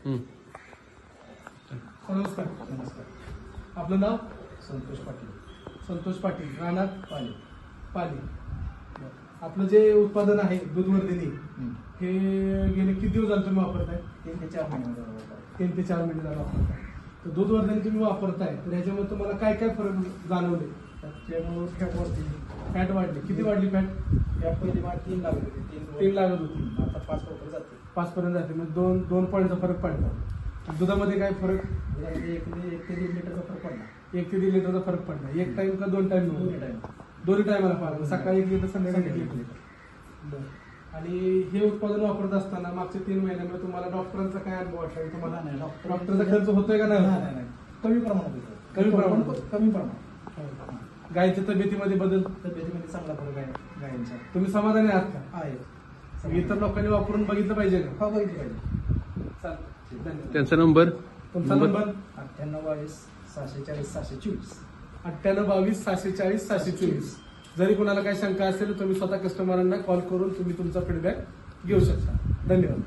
नमस्कार. नमस्कार. आपलं नाव? संतोष पाटील. संतोष पाटील. राहणार पाली. पाली. आपलं जे उत्पादन आहे दूधवर्धिनी हे गेले किती दिवस झाले तुम्ही वापरताय? 3 ते 4 महिने झाले वापरताय. 3 ते 4 महिने झाले वापरताय. तर दूधवर्धिनी तुम्ही वापरताय तर ह्याच्यामध्ये तुम्हाला काय काय फरक जाणवले? त्यामुळे फॅट वरती फॅट वाढली. किती वाढली फॅट? पहिली बार 3 लागत होती. 3 लागत होती, आता 5 पर्यंत जाते. 5 पर्यंत जाते. म्हणजे 2 पॉईंटचा फरक पडला. दुधामध्ये काय फरक? 1 ते 1.5 लिटरचा फरक पडला. 1 ते 1.5 लिटरचा फरक पडला. 1 टाइम का 2 टाइम? दोन्ही टायमाला पाहिजे. सकाळी 1 लिटर, संध्याकाळी 1 लिटर. बरं. आणि हे उत्पादन वापरत असताना मागच्या 3 महिन्यांमध्ये तुम्हाला डॉक्टरांचा काय अनुभव वाटला? तुम्हाला डॉक्टरचा खर्च होतोय का नाही? कमी प्रमाणात होतो. कमी प्रमाणात. कमी प्रमाणात. गायीच्या तब्येतीमध्ये बदल? तब्येतीमध्ये चांगला फरक आहे गायींचा. तुम्ही समाधानी आहात का? आहे. इतर लोकांनी वापरून बघितलं पाहिजे का? बघितलं पाहिजे. चालेल. धन्यवाद. त्यांचा नंबर? तुमचा नंबर? 98 640 624. 98 640 624. जरी कोणाला काही शंका असेल तुम्ही स्वतः कस्टमरांना कॉल करून तुम्ही तुमचा फीडबॅक घेऊ शकता. धन्यवाद.